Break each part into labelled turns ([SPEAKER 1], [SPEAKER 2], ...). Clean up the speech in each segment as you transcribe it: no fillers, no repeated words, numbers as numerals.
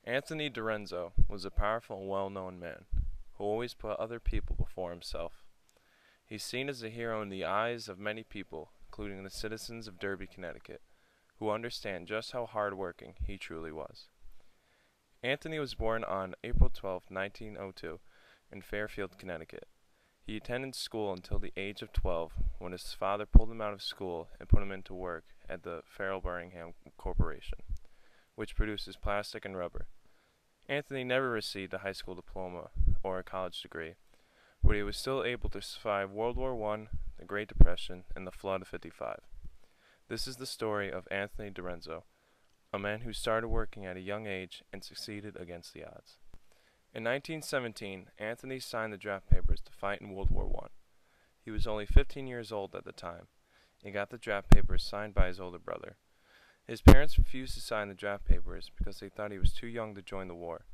[SPEAKER 1] Anthony Dirienzo was a powerful and well-known man who always put other people before himself. He's seen as a hero in the eyes of many people, including the citizens of Derby, Connecticut, who understand just how hard-working he truly was. Anthony was born on April 12, 1902, in Fairfield, Connecticut. He attended school until the age of 12, when his father pulled him out of school and put him into work at the Farrell Birmingham Corporation, which produces plastic and rubber. Anthony never received a high school diploma or a college degree, but he was still able to survive World War I, the Great Depression, and the Flood of '55. This is the story of Anthony Dirienzo, a man who started working at a young age and succeeded against the odds. In 1917, Anthony signed the draft papers to fight in World War I. He was only 15 years old at the time, and got the draft papers signed by his older brother. His parents refused to sign the draft papers because they thought he was too young to join the war.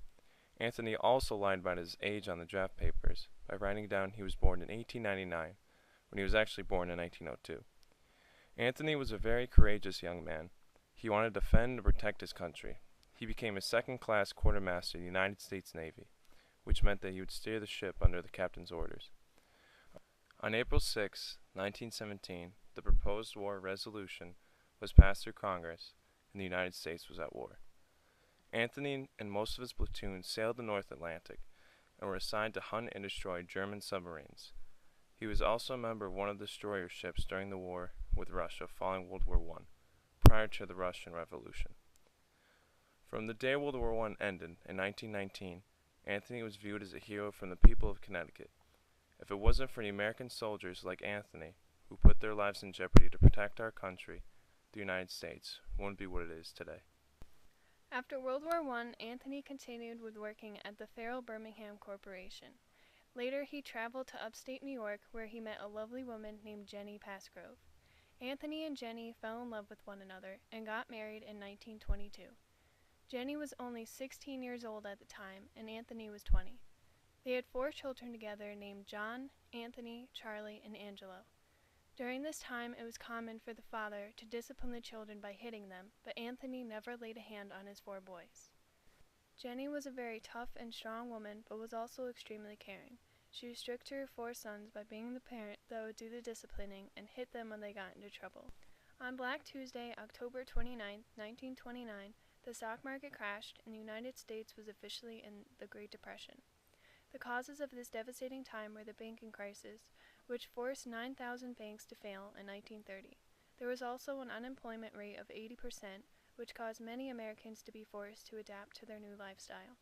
[SPEAKER 1] Anthony also lied about his age on the draft papers by writing down he was born in 1899, when he was actually born in 1902. Anthony was a very courageous young man. He wanted to defend and protect his country. He became a second-class quartermaster in the United States Navy, which meant that he would steer the ship under the captain's orders. On April 6, 1917, the proposed war resolution was passed through Congress, and the United States was at war. Anthony and most of his platoon sailed the North Atlantic and were assigned to hunt and destroy German submarines. He was also a member of one of the destroyer ships during the war with Russia following World War I, prior to the Russian Revolution. From the day World War I ended in 1919, Anthony was viewed as a hero from the people of Connecticut. If it wasn't for the American soldiers like Anthony, who put their lives in jeopardy to protect our country, the United States wouldn't be what it is today.
[SPEAKER 2] After World War I, Anthony continued with working at the Farrell Birmingham Corporation. Later, he traveled to upstate New York, where he met a lovely woman named Jenny Pasgrove. Anthony and Jenny fell in love with one another and got married in 1922. Jenny was only 16 years old at the time, and Anthony was 20. They had 4 children together named John, Anthony, Charlie, and Angelo. During this time, it was common for the father to discipline the children by hitting them, but Anthony never laid a hand on his 4 boys. Jenny was a very tough and strong woman, but was also extremely caring. She was strict to her 4 sons by being the parent that would do the disciplining and hit them when they got into trouble. On Black Tuesday, October 29, 1929, the stock market crashed and the United States was officially in the Great Depression. The causes of this devastating time were the banking crisis, which forced 9,000 banks to fail in 1930. There was also an unemployment rate of 80%, which caused many Americans to be forced to adapt to their new lifestyle.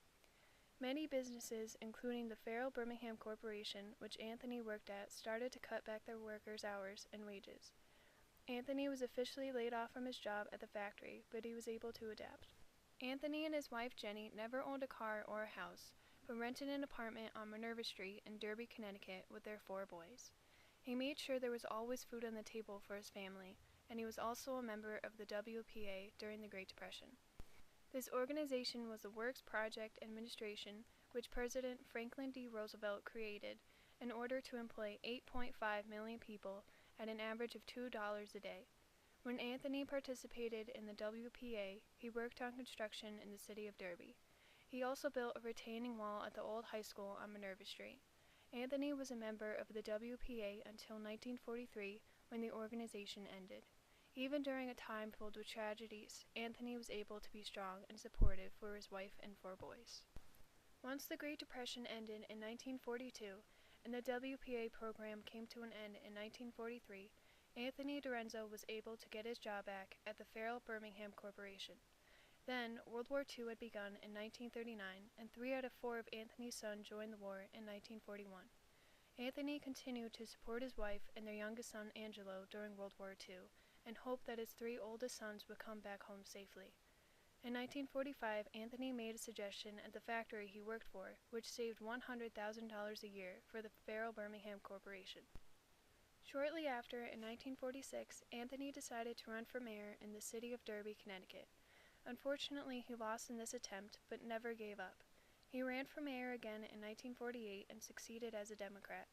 [SPEAKER 2] Many businesses, including the Farrell Birmingham Corporation, which Anthony worked at, started to cut back their workers' hours and wages. Anthony was officially laid off from his job at the factory, but he was able to adapt. Anthony and his wife Jenny never owned a car or a house, but rented an apartment on Minerva Street in Derby, Connecticut with their 4 boys. He made sure there was always food on the table for his family, and he was also a member of the WPA during the Great Depression. This organization was the Works Project Administration, which President Franklin D. Roosevelt created in order to employ 8.5 million people at an average of $2 a day. When Anthony participated in the WPA, he worked on construction in the city of Derby. He also built a retaining wall at the old high school on Minerva Street. Anthony was a member of the WPA until 1943, when the organization ended. Even during a time filled with tragedies, Anthony was able to be strong and supportive for his wife and 4 boys. Once the Great Depression ended in 1942, and the WPA program came to an end in 1943, Anthony Dirienzo was able to get his job back at the Farrell Birmingham Corporation. Then, World War II had begun in 1939, and 3 out of 4 of Anthony's sons joined the war in 1941. Anthony continued to support his wife and their youngest son Angelo during World War II, and hoped that his 3 oldest sons would come back home safely. In 1945, Anthony made a suggestion at the factory he worked for, which saved $100,000 a year for the Farrell Birmingham Corporation. Shortly after, in 1946, Anthony decided to run for mayor in the city of Derby, Connecticut. Unfortunately, he lost in this attempt, but never gave up. He ran for mayor again in 1948 and succeeded as a Democrat.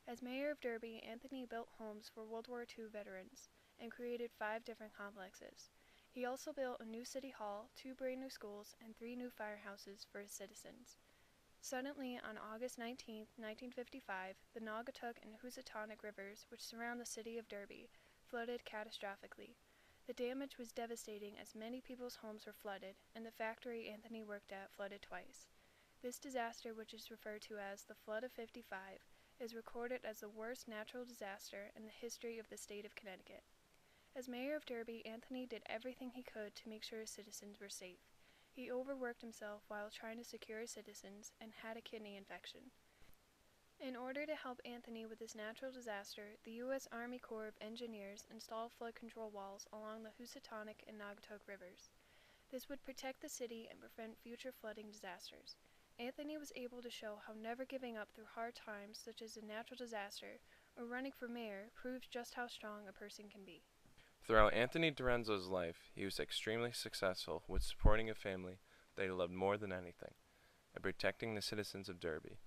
[SPEAKER 2] As mayor of Derby, Anthony built homes for World War II veterans and created 5 different complexes. He also built a new city hall, 2 brand new schools, and 3 new firehouses for his citizens. Suddenly, on August 19, 1955, the Naugatuck and Housatonic rivers, which surround the city of Derby, flooded catastrophically. The damage was devastating as many people's homes were flooded, and the factory Anthony worked at flooded twice. This disaster, which is referred to as the Flood of '55, is recorded as the worst natural disaster in the history of the state of Connecticut. As mayor of Derby, Anthony did everything he could to make sure his citizens were safe. He overworked himself while trying to secure his citizens and had a kidney infection. In order to help Anthony with this natural disaster, the U.S. Army Corps of Engineers installed flood control walls along the Housatonic and Naugatuck rivers. This would protect the city and prevent future flooding disasters. Anthony was able to show how never giving up through hard times, such as a natural disaster or running for mayor, proves just how strong a person can be.
[SPEAKER 1] Throughout Anthony Dirienzo's life, he was extremely successful with supporting a family that he loved more than anything, and protecting the citizens of Derby.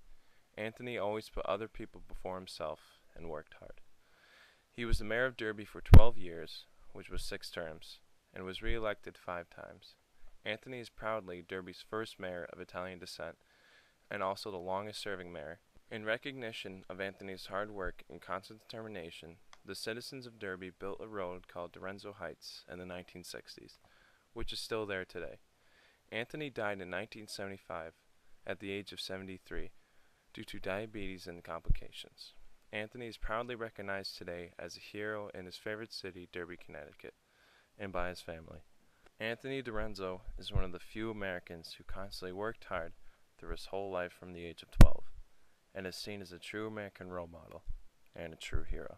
[SPEAKER 1] Anthony always put other people before himself and worked hard. He was the mayor of Derby for 12 years, which was 6 terms, and was re-elected 5 times. Anthony is proudly Derby's first mayor of Italian descent, and also the longest-serving mayor. In recognition of Anthony's hard work and constant determination, the citizens of Derby built a road called Dirienzo Heights in the 1960s, which is still there today. Anthony died in 1975 at the age of 73 due to diabetes and complications. Anthony is proudly recognized today as a hero in his favorite city, Derby, Connecticut, and by his family. Anthony Dirienzo is one of the few Americans who constantly worked hard through his whole life from the age of 12, and is seen as a true American role model and a true hero.